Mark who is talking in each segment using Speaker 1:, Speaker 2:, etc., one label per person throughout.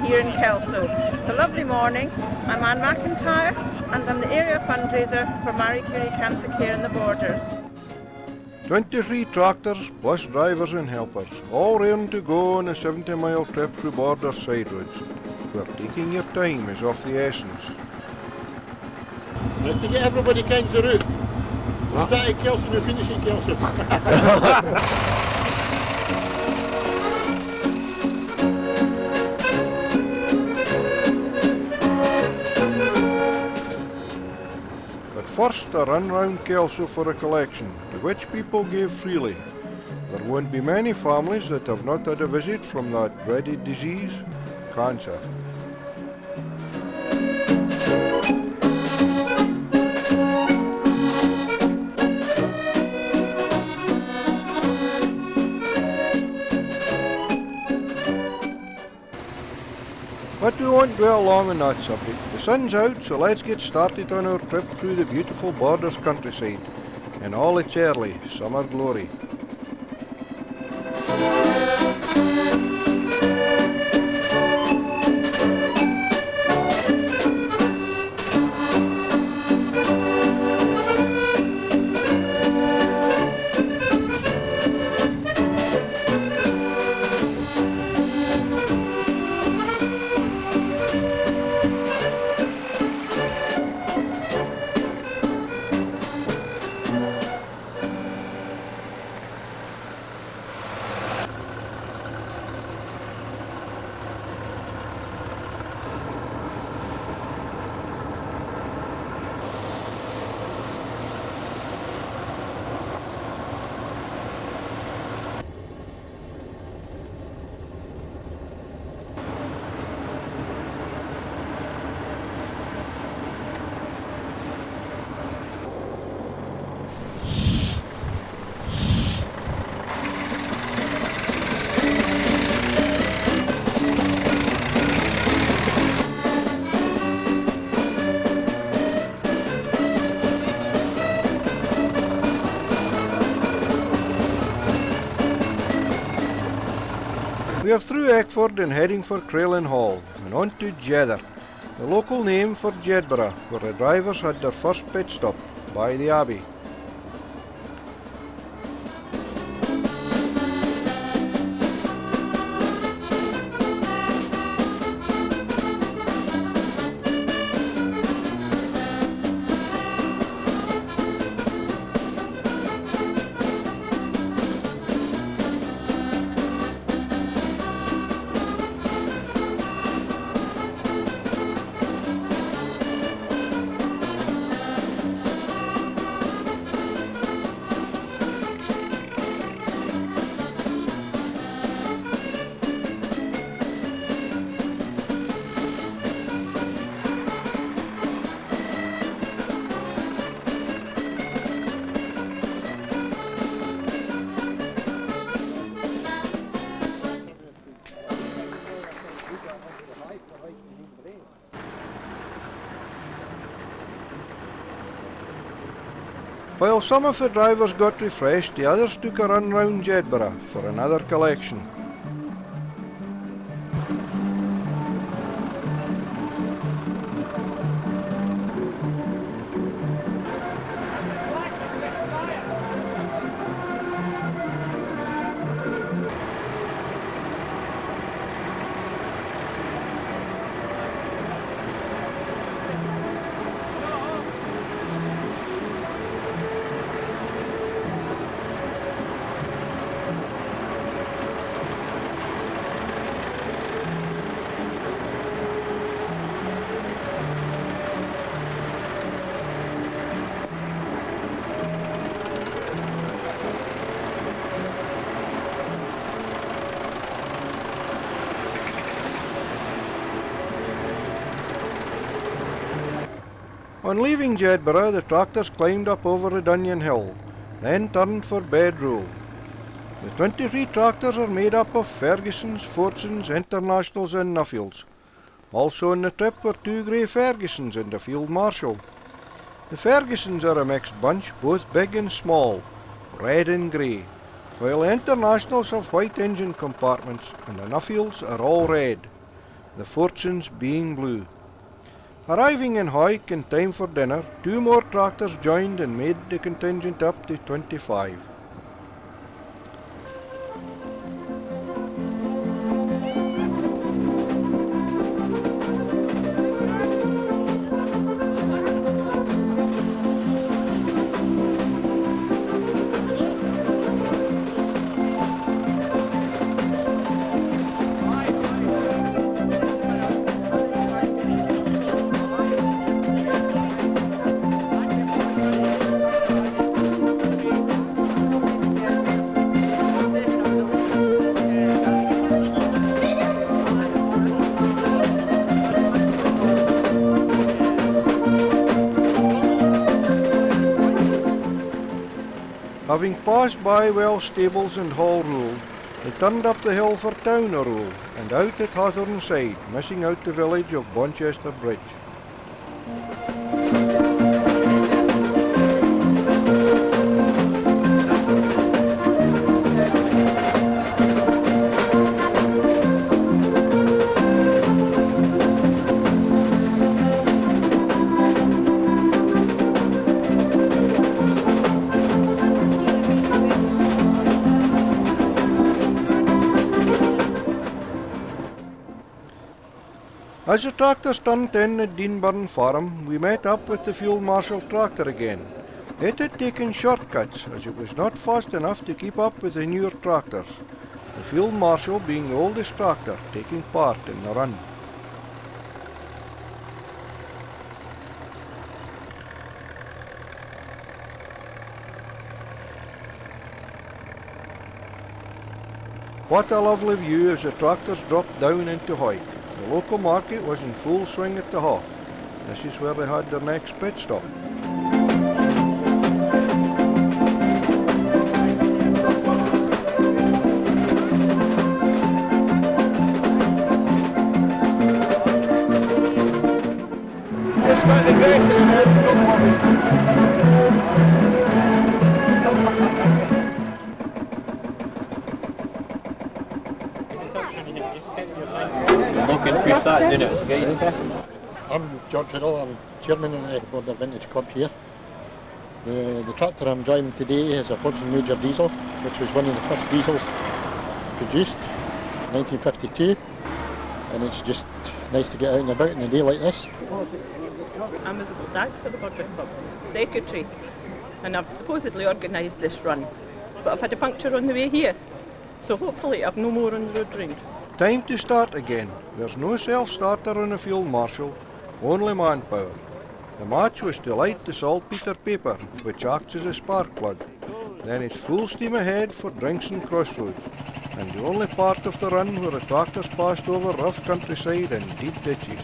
Speaker 1: here in Kelso. It's a lovely morning. I'm Anne McIntyre and I'm the area fundraiser for Marie Curie Cancer Care in the Borders.
Speaker 2: 23 tractors, bus drivers and helpers, all raring to go on a 70-mile trip through Borders side roads, where taking your time is of the essence.
Speaker 3: Now to get everybody kinds of route. We start at Kelso and we finish at Kelso.
Speaker 2: But first a run round Kelso for a collection, to which people gave freely. There won't be many families that have not had a visit from that dreaded disease, cancer. But we won't dwell long on that subject. The sun's out, so let's get started on our trip through the beautiful Borders countryside in all its early summer glory. We are through Eckford and heading for Crelin Hall and on to Jedder, the local name for Jedburgh, where the drivers had their first pit stop by the Abbey. While some of the drivers got refreshed, the others took a run round Jedburgh for another collection. On leaving Jedburgh, the tractors climbed up over the Dunyan Hill, then turned for Bedrow. The 23 tractors are made up of Fergusons, Fordsons, Internationals and Nuffields. Also on the trip were 2 grey Fergusons and a Field Marshal. The Fergusons are a mixed bunch, both big and small, red and grey, while the Internationals have white engine compartments and the Nuffields are all red. the fortunes being blue. Arriving in Hawick in time for dinner, 2 more tractors joined and made the contingent up to 25. Having passed by Wells Stables and Hall Rule, they turned up the hill for Towner Rule and out at Hawthorne side, missing out the village of Bonchester Bridge. As the tractors turned in at Deanburn Farm, we met up with the Field Marshal tractor again. It had taken shortcuts as it was not fast enough to keep up with the newer tractors, the Field Marshal being the oldest tractor taking part in the run. What a lovely view as the tractors dropped down into Hawick. The local market was in full swing at the Haw. This is where they had their next pit stop.
Speaker 3: Just got the grace in there, don't worry.
Speaker 4: Looking through that, didn't it? Guys?
Speaker 3: I'm George Riddle, I'm chairman of the Border Vintage Club here. The tractor I'm driving today is a Fortune Major diesel, which was one of the first diesels produced, 1952, and it's just nice to get out and about in a day like this.
Speaker 1: I'm Isabel Dag for the Border Club, secretary, and I've supposedly organised this run, but I've had a puncture on the way here, so hopefully I've no more on the road round.
Speaker 2: Time to start again. There's no self-starter on a Field Marshal, only manpower. The match was to light the saltpeter paper, which acts as a spark plug. Then it's full steam ahead for Drinkston Crossroads, and the only part of the run where the tractors passed over rough countryside and deep ditches.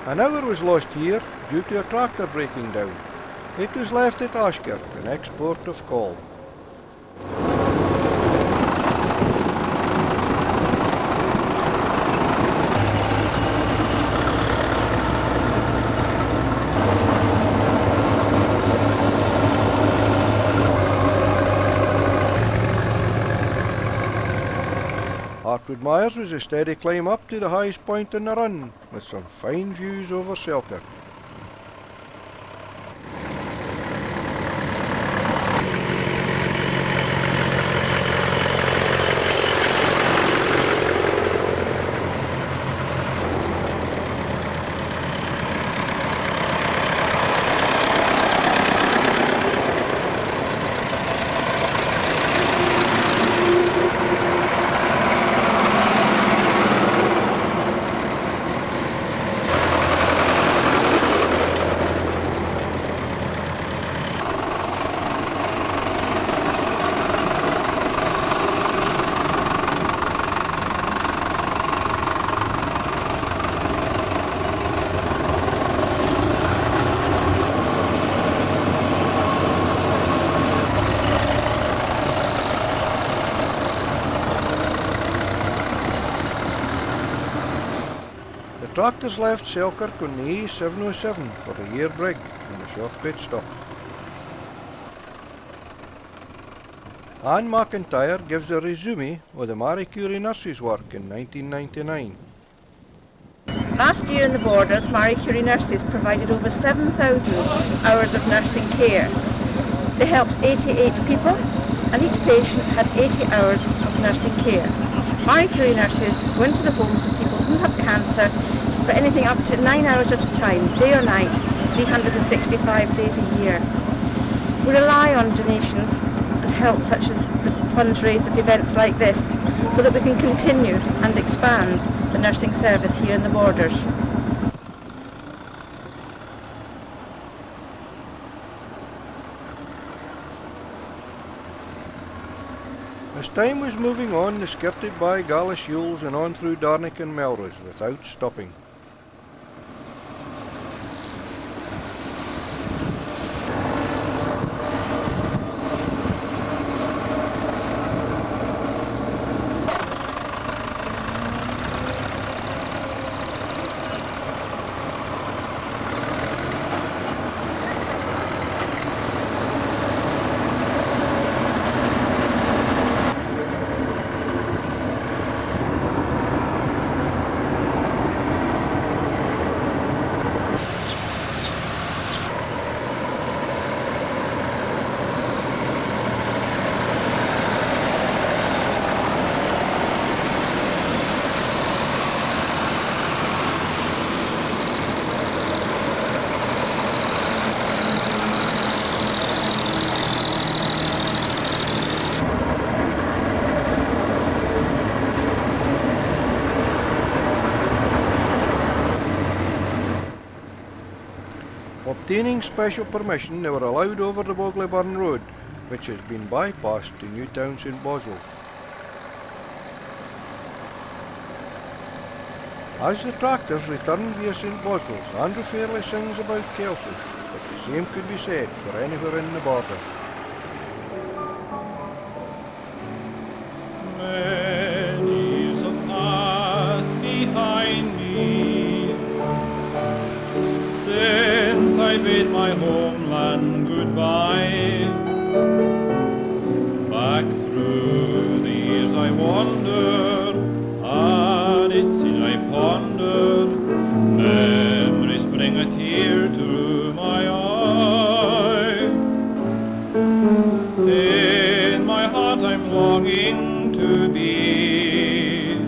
Speaker 2: An hour was lost here due to a tractor breaking down. It was left at Ashkirk, the next port of call. Hartwood Myers was a steady climb up to the highest point in the run, with some fine views over Selkirk. tractors left Selkirk on the A707 for a year break and a short pit stop. Anne McIntyre gives a resume of the Marie Curie nurses' work in 1999.
Speaker 5: Last year in the Borders, Marie Curie nurses provided over 7,000 hours of nursing care. They helped 88 people, and each patient had 80 hours of nursing care. Marie Curie nurses go into the homes of people who have cancer for anything up to 9 hours at a time, day or night, 365 days a year. We rely on donations and help such as the funds raised at events like this so that we can continue and expand the nursing service here in the Borders.
Speaker 2: As time was moving on, they skirted by Galashules and on through Darnick and Melrose without stopping. Obtaining special permission, they were allowed over the Bogleburn Road, which has been bypassed to Newtown St Boswell. As the tractors return via St Boswell's, Andrew Fairley sings about Kelsey, but the same could be said for anywhere in the Borders.
Speaker 6: Many years have passed behind me since I bade my homeland goodbye. Back through the years I wander, and its scene I ponder. Memories bring a tear to my eye. In my heart I'm longing to be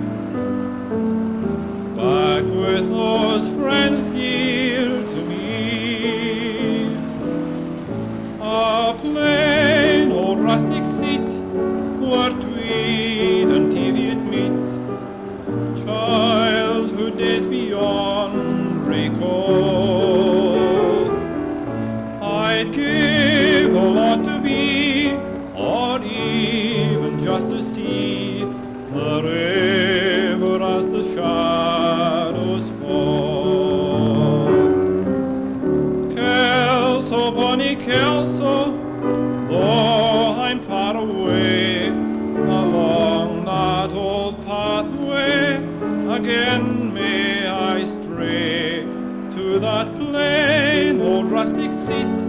Speaker 6: back with those friends dear to me. A plain old rustic seat where Tweed and Teviot meet, childhood days beyond recall. I'd give a lot to be, or even just to see the river as the shadows fall. Kelso, bonny Kelso, though I'm far away, along that old pathway again may I stray to that plain old rustic seat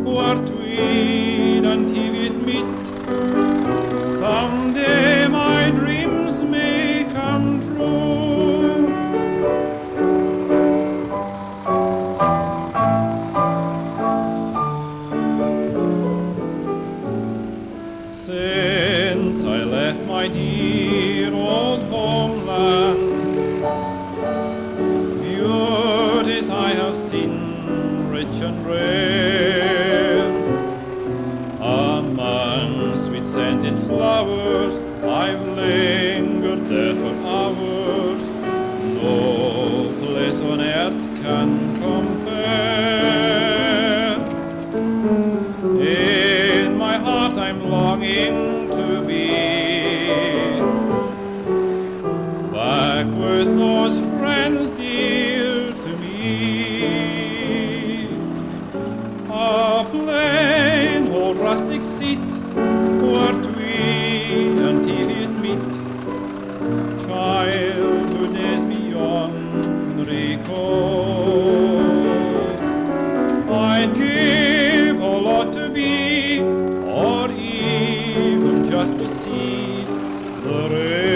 Speaker 6: where Tweed and Teviot meet. Someday my dreams may come true. Since I left my dear old homeland, beauties I have seen rich and rare. Among sweet-scented flowers I've lingered there for hours. No place on earth can compare. In my heart I'm longing to be back with those friends dear to me. A plain old rustic seat where Tweed and Teviot meet, childhood days beyond recall. to see the rain